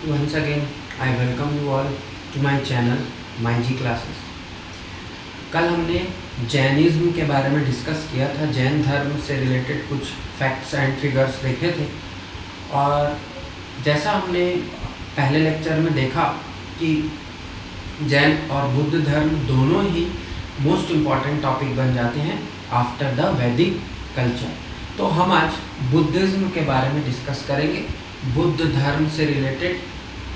Once again, I welcome you all to my channel, My G Classes. कल हमने Jainism के बारे में डिस्कस किया था। जैन धर्म से रिलेटेड कुछ फैक्ट्स एंड फिगर्स देखे थे और जैसा हमने पहले लेक्चर में देखा कि जैन और बुद्ध धर्म दोनों ही मोस्ट इम्पॉर्टेंट टॉपिक बन जाते हैं आफ्टर द वैदिक कल्चर। तो हम आज बुद्धिज़्म के बारे में डिस्कस करेंगे। बुद्ध धर्म से रिलेटेड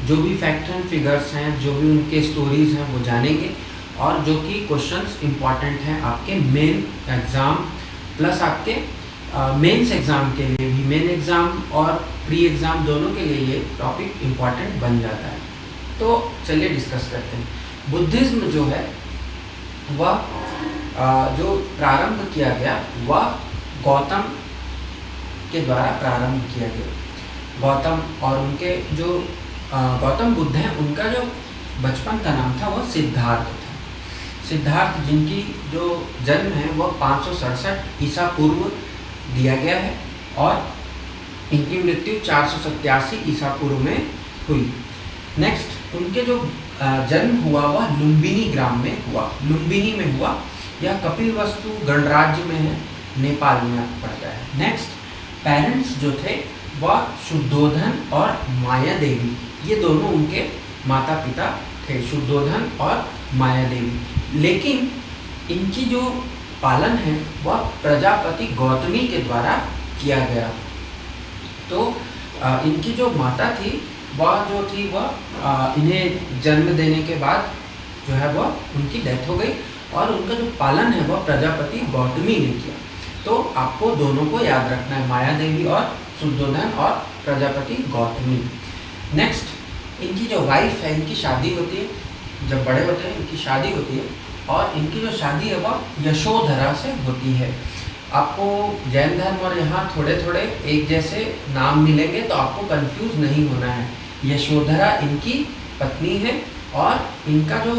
जो भी फैक्ट एंड फिगर्स हैं, जो भी उनके स्टोरीज़ हैं वो जानेंगे और जो कि क्वेश्चंस इम्पॉर्टेंट हैं आपके मेन एग्ज़ाम प्लस आपके मेंस एग्ज़ाम के लिए भी। मेन एग्ज़ाम और प्री एग्ज़ाम दोनों के लिए ये टॉपिक इम्पॉर्टेंट बन जाता है। तो चलिए डिस्कस करते हैं। बुद्धिज़्म जो है वह जो प्रारंभ किया गया वह गौतम के द्वारा प्रारंभ किया गया। गौतम और उनके जो गौतम बुद्ध हैं उनका जो बचपन का नाम था वह सिद्धार्थ था। सिद्धार्थ जिनकी जो जन्म है वह 567 ईसा पूर्व दिया गया है और इनकी मृत्यु 487 ईसा पूर्व में हुई। नेक्स्ट उनके जो जन्म हुआ वह लुम्बिनी ग्राम में हुआ। लुम्बिनी में हुआ, यह कपिलवस्तु गणराज्य में है, नेपाल में पड़ता है। नेक्स्ट पेरेंट्स जो थे वह शुद्धोधन और माया देवी, ये दोनों उनके माता पिता थे, शुद्धोधन और माया देवी। लेकिन इनकी जो पालन है वह प्रजापति गौतमी के द्वारा किया गया। तो इनकी जो माता थी वह जो थी वह इन्हें जन्म देने के बाद जो है वह उनकी डेथ हो गई और उनका जो पालन है वह प्रजापति गौतमी ने किया। तो आपको दोनों को याद रखना है, माया देवी और शुद्धोधन और प्रजापति गौतमी। नेक्स्ट इनकी जो वाइफ है, इनकी शादी होती है, जब बड़े होते हैं इनकी शादी होती है और इनकी जो शादी है वह यशोधरा से होती है। आपको जैन धर्म और यहाँ थोड़े थोड़े एक जैसे नाम मिलेंगे तो आपको कंफ्यूज नहीं होना है। यशोधरा इनकी पत्नी है और इनका जो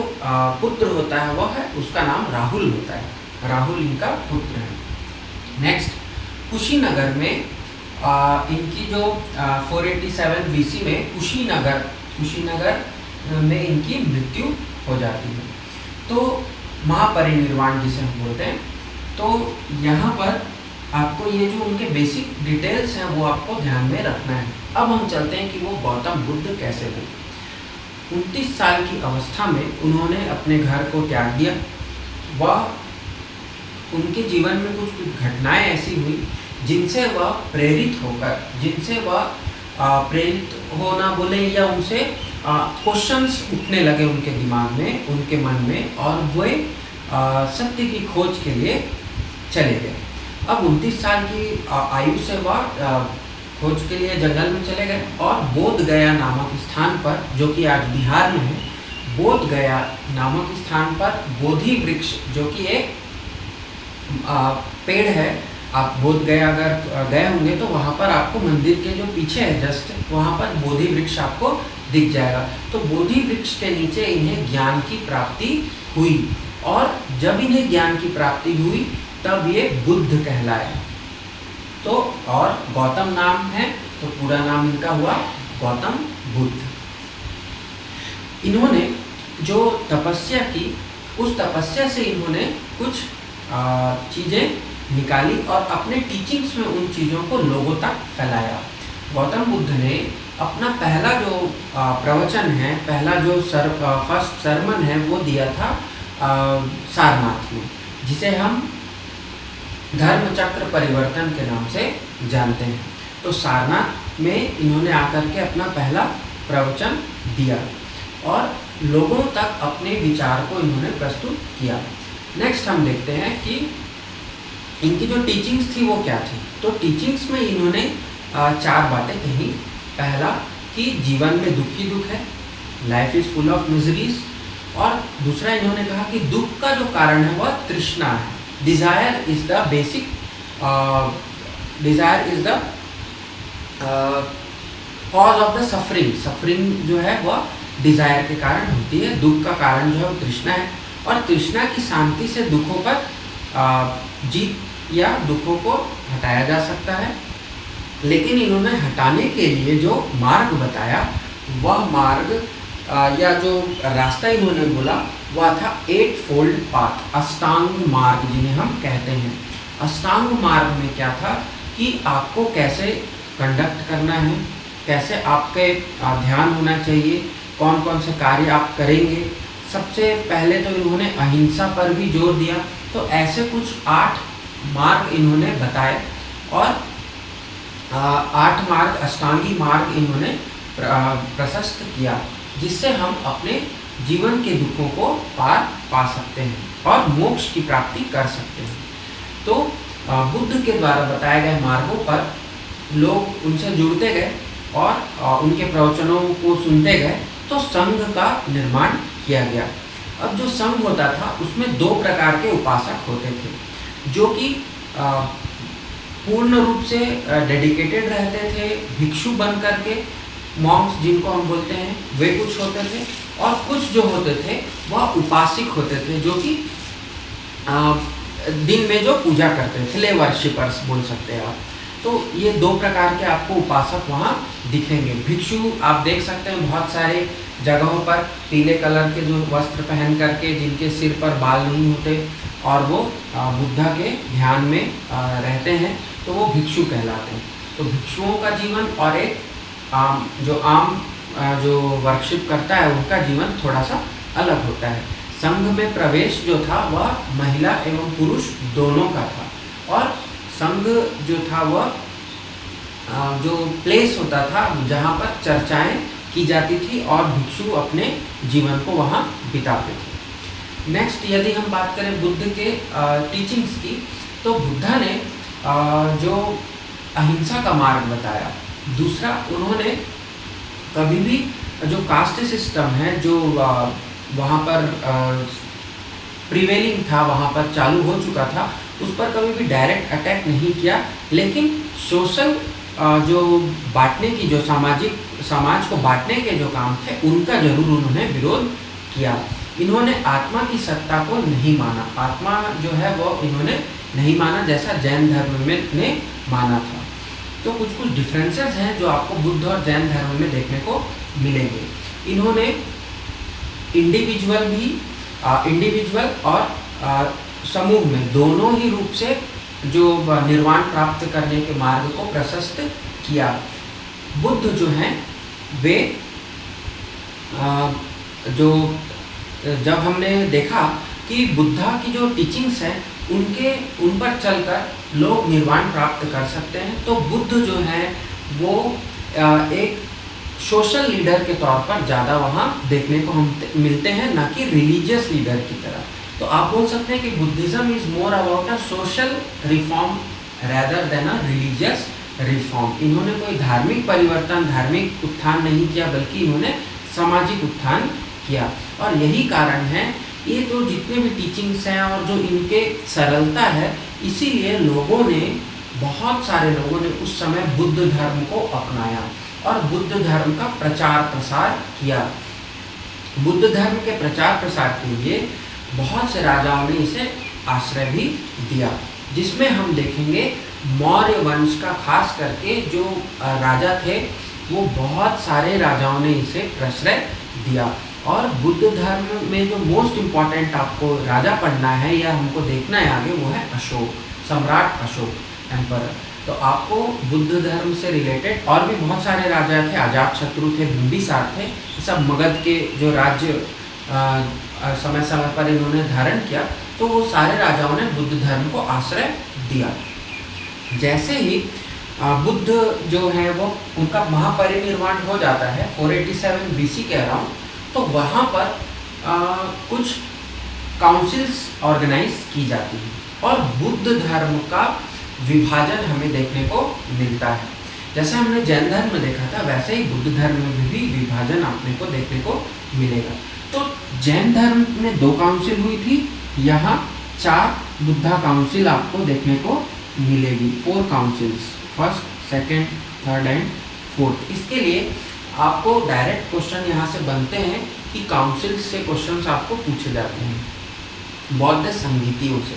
पुत्र होता है वह है, उसका नाम राहुल होता है। राहुल इनका पुत्र है। नेक्स्ट कुशीनगर में इनकी जो 487 BC में कुशीनगर में इनकी मृत्यु हो जाती है। तो महापरिनिर्वाण जिसे हम बोलते हैं। तो यहाँ पर आपको ये जो उनके बेसिक डिटेल्स हैं वो आपको ध्यान में रखना है। अब हम चलते हैं कि वो गौतम बुद्ध कैसे हुए। 29 साल की अवस्था में उन्होंने अपने घर को त्याग दिया। वह उनके जीवन में कुछ घटनाएं ऐसी हुई जिनसे वह प्रेरित होकर, जिनसे वह प्रेरित होना बोले या उनसे क्वेश्चंस उठने लगे उनके दिमाग में, उनके मन में, और वे सत्य की खोज के लिए चले गए। अब 29 साल की आयु से वह खोज के लिए जंगल में चले गए और बोध गया नामक स्थान पर, जो कि आज बिहार में है, बोध गया नामक स्थान पर बोधि वृक्ष, जो कि एक पेड़ है। आप बोध गया अगर गए होंगे तो वहाँ पर आपको मंदिर के जो पीछे है जस्ट वहाँ पर बोधि वृक्ष आपको दिख जाएगा। तो बोधि वृक्ष के नीचे इन्हें ज्ञान की प्राप्ति हुई और जब इन्हें ज्ञान की प्राप्ति हुई तब ये बुद्ध कहलाए। तो और गौतम नाम है तो पूरा नाम इनका हुआ गौतम बुद्ध। इन्होंने जो तपस्या की उस तपस्या से इन्होंने कुछ चीज़ें निकाली और अपने टीचिंग्स में उन चीज़ों को लोगों तक फैलाया। गौतम बुद्ध ने अपना पहला जो प्रवचन है, पहला जो फर्स्ट सरमन है वो दिया था सारनाथ में, जिसे हम धर्मचक्र परिवर्तन के नाम से जानते हैं। तो सारनाथ में इन्होंने आकर के अपना पहला प्रवचन दिया और लोगों तक अपने विचार को इन्होंने प्रस्तुत किया। नेक्स्ट हम देखते हैं कि इनकी जो टीचिंग्स थी वो क्या थी। तो टीचिंग्स में इन्होंने 4 बातें कही। पहला कि जीवन में दुख ही दुख है, life is full of miseries. और दूसरा इन्होंने कहा कि दुख का जो कारण है वह तृष्णा है। Desire is the basic, desire is the cause of the suffering. Suffering जो है वह डिज़ायर के कारण होती है। दुख का कारण जो है वो तृष्णा है और तृष्णा की शांति से दुखों पर जीत या दुखों को हटाया जा सकता है। लेकिन इन्होंने हटाने के लिए जो मार्ग बताया वह मार्ग या जो रास्ता इन्होंने बोला वह था 8 फोल्ड पाथ, अष्टांग मार्ग जिन्हें हम कहते हैं। अष्टांग मार्ग में क्या था कि आपको कैसे कंडक्ट करना है, कैसे आपके ध्यान होना चाहिए, कौन कौन से कार्य आप करेंगे। सबसे पहले तो इन्होंने अहिंसा पर भी जोर दिया। तो ऐसे कुछ 8 मार्ग इन्होंने बताए और 8 मार्ग अष्टांगी मार्ग इन्होंने प्रशस्त किया, जिससे हम अपने जीवन के दुखों को पार पा सकते हैं और मोक्ष की प्राप्ति कर सकते हैं। तो बुद्ध के द्वारा बताए गए मार्गों पर लोग उनसे जुड़ते गए और उनके प्रवचनों को सुनते गए, तो संघ का निर्माण किया गया। अब जो संघ होता था उसमें 2 प्रकार के उपासक होते थे, जो कि पूर्ण रूप से डेडिकेटेड रहते थे, भिक्षु बन करके, मॉन्क्स जिनको हम बोलते हैं, वे कुछ होते थे, और कुछ जो होते थे वह उपासिक होते थे, जो कि दिन में जो पूजा करते थे, ले वर्शिपर्स बोल सकते हैं आप। तो ये 2 प्रकार के आपको उपासक वहाँ दिखेंगे। भिक्षु आप देख सकते हैं बहुत सारे जगहों पर पीले कलर के जो वस्त्र पहन करके, जिनके सिर पर बाल नहीं होते और वो बुद्धा के ध्यान में रहते हैं, तो वो भिक्षु कहलाते हैं। तो भिक्षुओं का जीवन और एक जो वर्शिप करता है उनका जीवन थोड़ा सा अलग होता है। संघ में प्रवेश जो था वह महिला एवं पुरुष दोनों का था, और संघ जो था वह जो प्लेस होता था जहाँ पर चर्चाएं की जाती थी और भिक्षु अपने जीवन को वहाँ बिताते थे। नेक्स्ट यदि हम बात करें बुद्ध के टीचिंग्स की, तो बुद्धा ने जो अहिंसा का मार्ग बताया। दूसरा, उन्होंने कभी भी जो कास्ट सिस्टम है जो वहाँ पर प्रिवेलिंग था, वहाँ पर चालू हो चुका था, उस पर कभी भी डायरेक्ट अटैक नहीं किया, लेकिन सोशल जो बांटने की, जो समाज को बांटने के जो काम थे उनका जरूर उन्होंने विरोध किया। इन्होंने आत्मा की सत्ता को नहीं माना, आत्मा जो है वो इन्होंने नहीं माना जैसा जैन धर्म में ने माना था। तो कुछ कुछ डिफरेंसेस हैं जो आपको बुद्ध और जैन धर्म में देखने को मिलेंगे। इन्होंने इंडिविजुअल और समूह में दोनों ही रूप से जो निर्वाण प्राप्त करने के मार्ग को प्रशस्त किया। बुद्ध जो हैं वे जो जब हमने देखा कि बुद्धा की जो टीचिंग्स हैं उन पर चलकर लोग निर्वाण प्राप्त कर सकते हैं, तो बुद्ध जो है वो एक सोशल लीडर के तौर पर ज़्यादा वहाँ देखने को हम मिलते हैं, ना कि रिलीजियस लीडर की तरह। तो आप बोल सकते हैं कि Buddhism is more about a social reform rather than a religious reform. इन्होंने कोई धार्मिक परिवर्तन, धार्मिक उत्थान नहीं किया, बल्कि इन्होंने सामाजिक उत्थान किया। और यही कारण है ये जो जितने भी टीचिंग्स हैं और जो इनके सरलता है, इसीलिए बहुत सारे लोगों ने उस समय बुद्ध धर्म को अपनाया और बुद्ध धर्म का प्रचार प्रसार किया। बुद्ध धर्म के प्रचार प्रसार के लिए बहुत से राजाओं ने इसे आश्रय भी दिया, जिसमें हम देखेंगे मौर्य वंश का खास करके जो राजा थे वो बहुत सारे राजाओं ने इसे प्रश्रय दिया। और बुद्ध धर्म में जो मोस्ट इम्पॉर्टेंट आपको राजा पढ़ना है या हमको देखना है आगे, वो है अशोक, सम्राट अशोक एम्परर। तो आपको बुद्ध धर्म से रिलेटेड और भी बहुत सारे राजा थे, अजातशत्रु थे, बिंबिसार थे, सब मगध के जो राज्य समय समय पर इन्होंने धारण किया, तो वो सारे राजाओं ने बुद्ध धर्म को आश्रय दिया। जैसे ही बुद्ध जो है वो उनका महापरिनिर्वाण हो जाता है 487 BC के अराउंड, तो वहाँ पर कुछ काउंसिल्स ऑर्गेनाइज की जाती हैं और बुद्ध धर्म का विभाजन हमें देखने को मिलता है। जैसे हमने जैन धर्म में देखा था, वैसे ही बुद्ध धर्म में भी विभाजन आपने को देखने को मिलेगा। तो जैन धर्म में 2 काउंसिल हुई थी, यहाँ 4 बुद्धा काउंसिल आपको देखने को मिलेगी। 4 councils, first, second, third and fourth. इसके लिए आपको डायरेक्ट क्वेश्चन यहाँ से बनते हैं कि काउंसिल से क्वेश्चंस आपको पूछे जाते हैं बौद्ध संगीतियों से।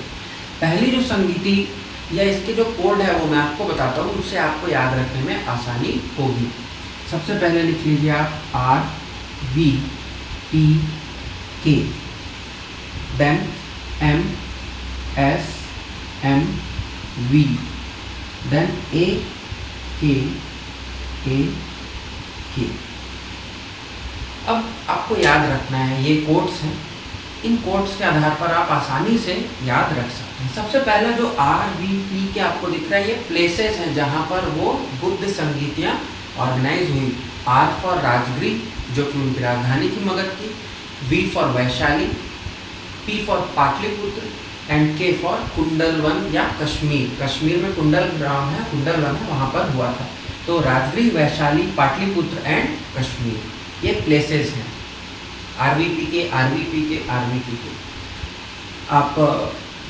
पहली जो संगीति या इसके जो कोड है वो मैं आपको बताता हूँ, उससे आपको याद रखने में आसानी होगी। सबसे पहले लिख लीजिए आप RVPK, then MSMV, then AKAK। अब आपको याद रखना है, ये कोड्स हैं, इन कोड्स के आधार पर आप आसानी से याद रख सकते हैं। सबसे पहला जो RVP के आपको दिख रहा है, ये प्लेसेस हैं जहाँ पर वो बुद्ध संगीतियाँ ऑर्गेनाइज हुई। R फॉर राजगृह, जो कि उनकी राजधानी थी मगध की, V for Vaishali, P for Pataliputra and K for Kundalvan या कश्मीर। कश्मीर में कुंडल ग्राम है, कुंडलवन है, वहाँ पर हुआ था। तो राजगृह, वैशाली, पाटलिपुत्र एंड कश्मीर, ये प्लेसेस हैं। RVPK। आप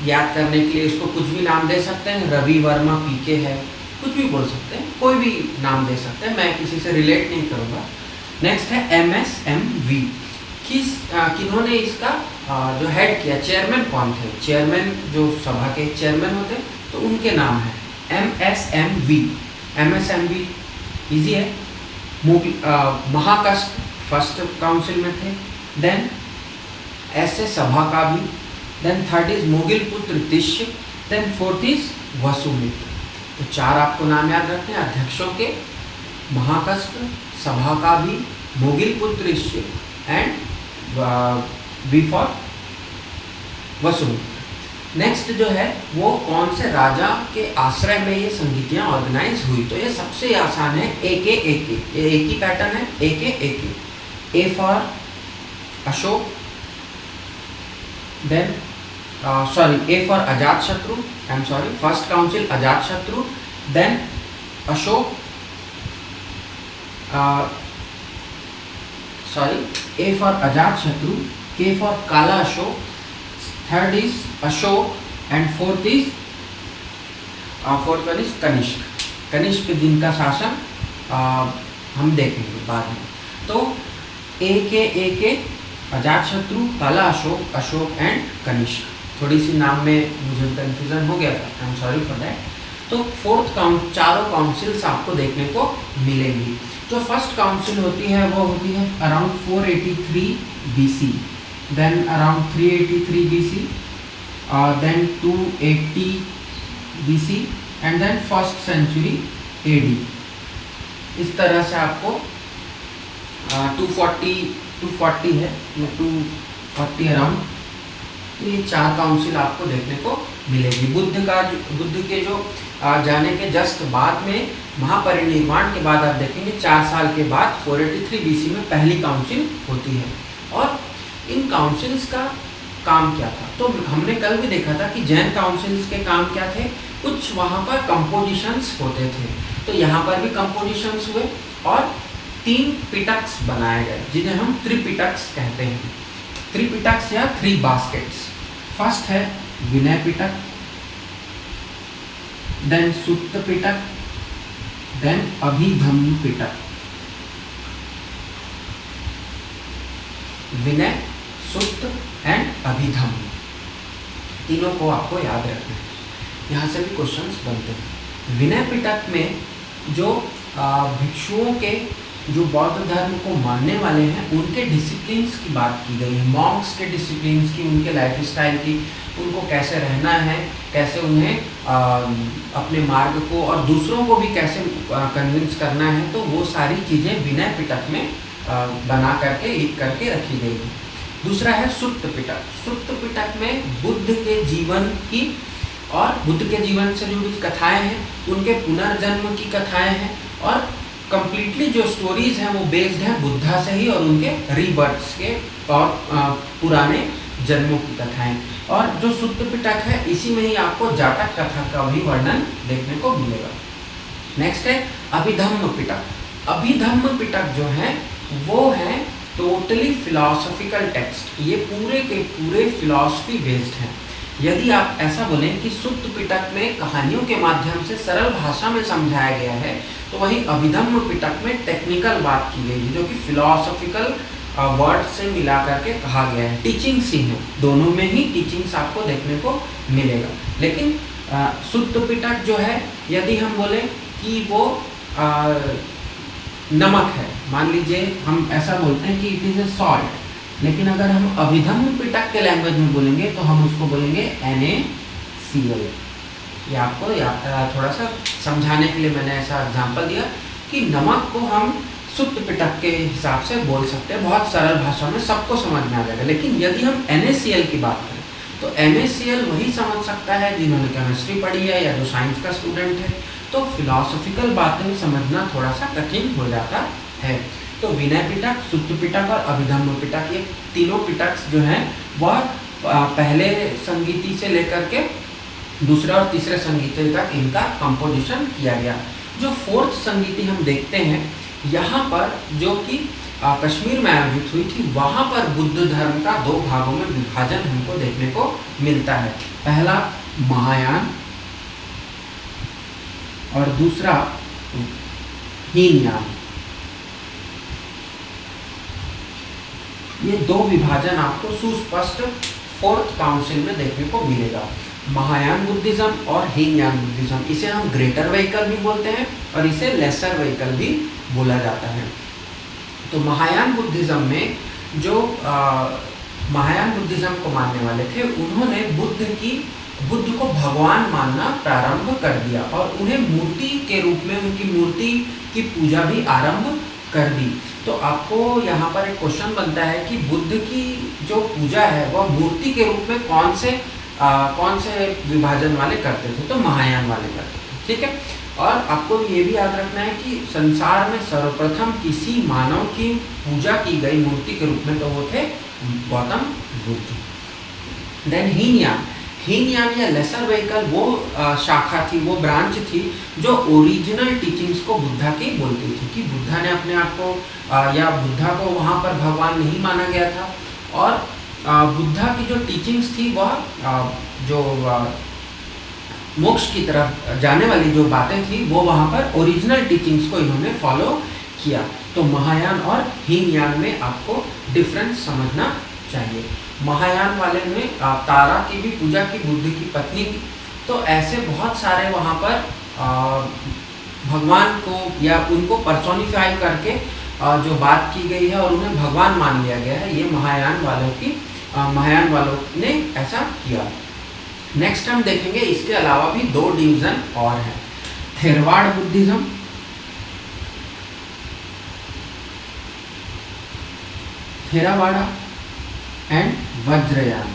याद करने के लिए इसको कुछ भी नाम दे सकते हैं, रवि वर्मा PK है, कुछ भी बोल सकते हैं, कोई भी नाम दे सकते हैं, मैं किसी से रिलेट नहीं करूँगा। नेक्स्ट है MSMV। किन्होंने इसका जो हेड किया, चेयरमैन कौन थे? चेयरमैन जो सभा के चेयरमैन होते तो उनके नाम है MSMV। इजी है। महाकष्ट फर्स्ट काउंसिल में थे, देन ऐसे सभा का भी, then third is मोगिल putra Tishya, then fourth is Vasumitra. तो 4 आपको नाम याद रखने हैं अध्यक्षों के, महाकष्ट, सभा का भी, Moggali putra Tishya and V for Vasumitra. Next जो है वो कौन से राजा के आश्रय में ये संगीतियाँ ऑर्गेनाइज हुई? तो ये सबसे आसान है, एक ही पैटर्न है, एक। A for Ashok, then A for Ajatashatru, first council अजात शत्रु, देन अशोक, A फॉर अजात शत्रु, K फॉर काला Ashoka, third is Ashoka and fourth one is Kanishka. Kanishka जिनका शासन हम देखेंगे बाद में। तो एक अजात शत्रु, काला अशोक एंड कनिष्क। थोड़ी सी नाम में मुझे कंफ्यूजन हो गया था, I am sorry for that. तो चारों काउंसिल्स आपको देखने को मिलेंगी। जो फर्स्ट काउंसिल होती है वो होती है around 483 BC, then around 383 BC, then 280 BC and then first century AD। इस तरह से आपको 240 है, 240 अराउंड। तो ये 4 काउंसिल आपको देखने को मिलेगी। बुद्ध के जो जाने के जस्ट बाद में, महापरिनिर्वाण के बाद आप देखेंगे 4 साल के बाद 483 BC में पहली काउंसिल होती है। और इन काउंसिल्स का काम क्या था? तो हमने कल भी देखा था कि जैन काउंसिल्स के काम क्या थे, कुछ वहाँ पर कंपोजिशंस होते थे। तो यहाँ पर भी कंपोजिशंस हुए और 3 पिटक्स बनाए गए, जिन्हें हम त्रिपिटक्स कहते हैं। त्रिपिटक्स या 3 बास्केट्स। फर्स्ट है Vinaya Pitaka, then Sutta Pitaka, then Abhidhamma Pitaka. Vinaya, Sutta and Abhidhamma, तीनों को आपको याद रखना है, यहाँ से भी क्वेश्चंस बनते हैं। विनय पिटक में जो भिक्षुओं के, जो बौद्ध धर्म को मानने वाले हैं, उनके डिसिप्लिन्स की बात की गई है, मॉन्क्स के डिसिप्लिन्स की, उनके लाइफस्टाइल की, उनको कैसे रहना है, कैसे उन्हें अपने मार्ग को और दूसरों को भी कैसे कन्विंस करना है। तो वो सारी चीज़ें विनय पिटक में बना करके, लिख करके रखी गई है। दूसरा है सुत्त पिटक। सुत्त पिटक में बुद्ध के जीवन की और बुद्ध के जीवन से जुड़ी कथाएं हैं, उनके पुनर्जन्म की कथाएं हैं, और कंप्लीटली जो स्टोरीज हैं वो बेस्ड हैं बुद्धा से ही और उनके रीबर्थ्स के और पुराने जन्मों की कथाएं। और जो सुत्त पिटक है, इसी में ही आपको जातक कथा का भी वर्णन देखने को मिलेगा। नेक्स्ट है अभिधम्म पिटक। अभिधम्म पिटक जो है वो है टोटली फिलॉसफिकल टेक्स्ट, ये पूरे के पूरे फिलॉसफी बेस्ड हैं। यदि आप ऐसा बोलें कि सुत्त पिटक में कहानियों के माध्यम से सरल भाषा में समझाया गया है, तो वहीं अभिधम्म पिटक में टेक्निकल बात की गई है, जो कि फिलॉसफिकल वर्ड से मिला करके कहा गया है। टीचिंग्स ही हैं, दोनों में ही टीचिंग्स आपको देखने को मिलेगा। लेकिन सुत्त पिटक जो है, यदि हम बोले कि वो नमक है, मान लीजिए हम ऐसा बोलते हैं कि इट इज़ ए सॉल्ट, लेकिन अगर हम अभिधम्म पिटक के लैंग्वेज में बोलेंगे तो हम उसको बोलेंगे NaCl। ये आपको थोड़ा सा समझाने के लिए मैंने ऐसा एग्जांपल दिया कि नमक को हम शुद्ध पिटक के हिसाब से बोल सकते हैं, बहुत सरल भाषा में सबको समझ में आ जाएगा। लेकिन यदि हम NaCl की बात करें तो NaCl वही समझ सकता है जिन्होंने केमिस्ट्री पढ़ी है या जो साइंस का स्टूडेंट है। तो फिलॉसफिकल बातें समझना थोड़ा सा कठिन हो जाता है। तो विनय पिटक, शुद्ध पिटक और अभिधम्म पिटक, ये तीनों पिटक्स जो हैं वह पहले संगीति से लेकर के दूसरे और तीसरे संगीति तक इनका कंपोजिशन किया गया। जो फोर्थ संगीति हम देखते हैं यहाँ पर, जो कि कश्मीर में आयोजित हुई थी, वहाँ पर बुद्ध धर्म का दो भागों में विभाजन हमको देखने को मिलता है। पहला महायान और दूसरा हीनयान। ये दो विभाजन आपको सुस्पष्ट फोर्थ काउंसिल में देखने को मिलेगा, महायान बुद्धिज्म और हीनयान बुद्धिज्म। इसे हम ग्रेटर व्हीकल भी बोलते हैं और इसे लेसर व्हीकल भी बोला जाता है। तो महायान बुद्धिज्म में जो महायान बुद्धिज्म को मानने वाले थे, उन्होंने बुद्ध को भगवान मानना प्रारंभ कर दिया और उन्हें मूर्ति के रूप में उनकी मूर्ति की पूजा भी आरंभ कर दी। तो आपको यहाँ पर एक क्वेश्चन बनता है कि बुद्ध की जो पूजा है वह मूर्ति के रूप में कौन से विभाजन वाले करते थे? तो महायान वाले करते थे, ठीक है। और आपको ये भी याद रखना है कि संसार में सर्वप्रथम किसी मानव की पूजा की गई मूर्ति के रूप में तो वो थे गौतम बुद्ध। देन हीनयान या लेसर व्हीकल वो शाखा थी, वो ब्रांच थी जो ओरिजिनल टीचिंग्स को बुद्धा की बोलती थी कि बुद्धा ने अपने आप को या बुद्धा को वहाँ पर भगवान नहीं माना गया था। और बुद्धा की जो टीचिंग्स थी वह जो मोक्ष की तरफ जाने वाली जो बातें थी वो वहाँ पर ओरिजिनल टीचिंग्स को इन्होंने फॉलो किया। तो महायान और हीनयान में आपको डिफरेंस समझना चाहिए। महायान वाले में तारा की भी पूजा की बुद्ध की पत्नी की। तो ऐसे बहुत सारे वहाँ पर भगवान को या उनको पर्सोनिफाई करके जो बात की गई है और उन्हें भगवान मान लिया गया है, ये महायान वालों ने ऐसा किया। नेक्स्ट हम देखेंगे इसके अलावा भी दो डिवीजन और हैं, थेरवाड़ बुद्धिज्म, थेरावाड़ा एंड वज्रयान।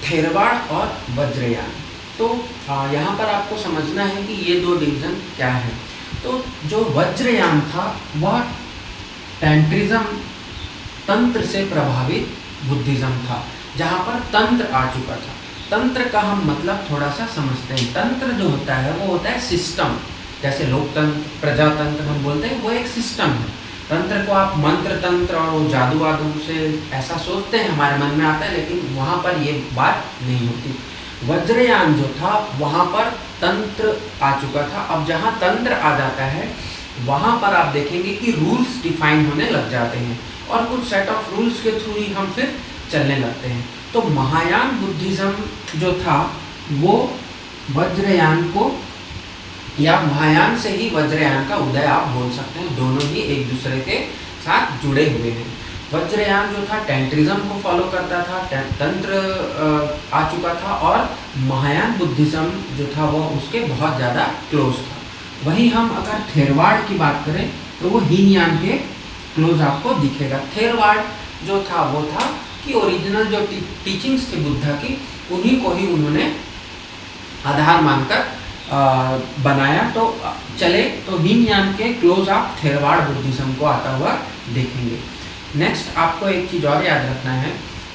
थेरवाड़ और वज्रयान। तो यहाँ पर आपको समझना है कि ये दो डिवीजन क्या है। तो जो वज्रयान था वह टेंट्रिज्म, तंत्र से प्रभावित बुद्धिज्म था, जहाँ पर तंत्र आ चुका था। तंत्र का हम मतलब थोड़ा सा समझते हैं। तंत्र जो होता है वो होता है सिस्टम, जैसे लोकतंत्र, प्रजातंत्र हम बोलते हैं, वो एक सिस्टम है। तंत्र को आप मंत्र तंत्र और वो जादू वादू से ऐसा सोचते हैं, हमारे मन में आता है, लेकिन वहाँ पर ये बात नहीं होती। वज्रयान जो था वहाँ पर तंत्र आ चुका था। अब जहाँ तंत्र आ जाता है वहाँ पर आप देखेंगे कि रूल्स डिफाइन होने लग जाते हैं और कुछ सेट ऑफ रूल्स के थ्रू ही हम फिर चलने लगते हैं। तो महायान बुद्धिज्म जो था वो वज्रयान को या महायान से ही वज्रयान का उदय आप बोल सकते हैं, दोनों ही एक दूसरे के साथ जुड़े हुए हैं। वज्रयान जो था टेंट्रिज्म को फॉलो करता था, तंत्र आ चुका था, और महायान बुद्धिज्म जो था वो उसके बहुत ज़्यादा क्लोज था। वहीं हम अगर थेरवाड़ की बात करें तो वो हीनयान के क्लोज आपको दिखेगा। थेरवाड़ जो था वो था कि ओरिजिनल जो टीचिंग्स थी बुद्धा की, उन्हीं को ही उन्होंने आधार मानकर बनाया। तो चले तो हीनयान के क्लोज आप थेरवाड़ बुद्धिज्म को आता हुआ देखेंगे। नेक्स्ट आपको एक चीज़ और याद रखना है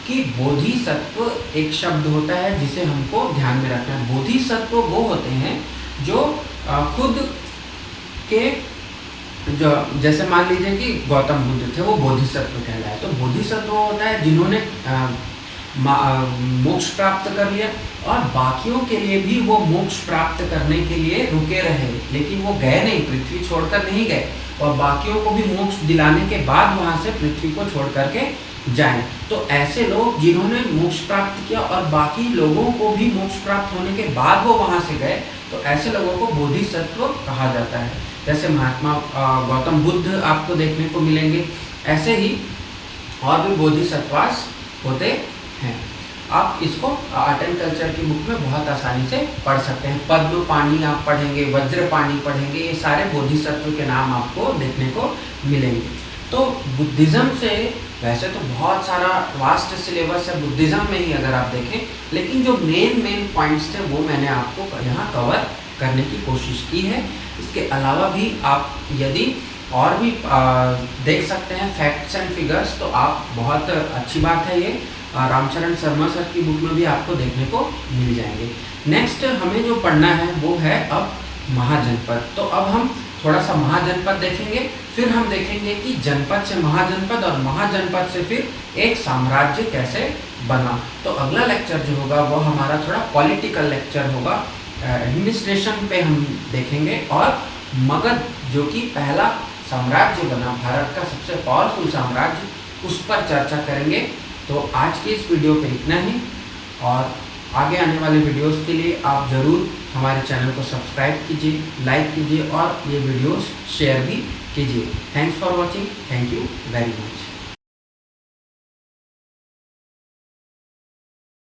कि बोधिसत्व एक शब्द होता है जिसे हमको ध्यान में रखना है। बोधिसत्व वो होते हैं जो खुद के जो, जैसे मान लीजिए कि गौतम बुद्ध थे, वो बोधिसत्व कहलाए। तो बोधिसत्व होता है जिन्होंने मोक्ष प्राप्त कर लिया और बाकियों के लिए भी वो मोक्ष प्राप्त करने के लिए रुके रहे, लेकिन वो गए नहीं, पृथ्वी छोड़कर नहीं गए, और बाकियों को भी मोक्ष दिलाने के बाद वहाँ से पृथ्वी को छोड़ करके जाएं। तो ऐसे लोग जिन्होंने मोक्ष प्राप्त किया और बाकी लोगों को भी मोक्ष प्राप्त होने के बाद वो वहाँ से गए, तो ऐसे लोगों को बोधिसत्व कहा जाता है। जैसे महात्मा गौतम बुद्ध आपको देखने को मिलेंगे, ऐसे ही और भी बोधिसत्वास होते हैं। आप इसको आर्ट एंड कल्चर की बुक में बहुत आसानी से पढ़ सकते हैं। पद्म पानी आप पढ़ेंगे, वज्र पानी पढ़ेंगे, ये सारे बोधिसत्व के नाम आपको देखने को मिलेंगे। तो बुद्धिज़्म से वैसे तो बहुत सारा वास्ट सिलेबस है बुद्धिज़्म में ही अगर आप देखें, लेकिन जो मेन पॉइंट्स थे वो मैंने आपको यहाँ कवर करने की कोशिश की है। इसके अलावा भी आप यदि और भी देख सकते हैं फैक्ट्स एंड फिगर्स, तो आप बहुत अच्छी बात है, ये रामचरण शर्मा सर की बुक में भी आपको देखने को मिल जाएंगे। नेक्स्ट हमें जो पढ़ना है वो है अब महाजनपद। तो अब हम थोड़ा सा महाजनपद देखेंगे, फिर हम देखेंगे कि जनपद से महाजनपद और महाजनपद से फिर एक साम्राज्य कैसे बना। तो अगला लेक्चर जो होगा वो हमारा थोड़ा पॉलिटिकल लेक्चर होगा, एडमिनिस्ट्रेशन पे हम देखेंगे, और मगध जो कि पहला साम्राज्य बना, भारत का सबसे पावरफुल साम्राज्य, उस पर चर्चा करेंगे। तो आज की इस वीडियो पे इतना ही, और आगे आने वाले वीडियोस के लिए आप ज़रूर हमारे चैनल को सब्सक्राइब कीजिए, लाइक कीजिए और ये वीडियोस शेयर भी कीजिए। Thanks for watching, thank you very much.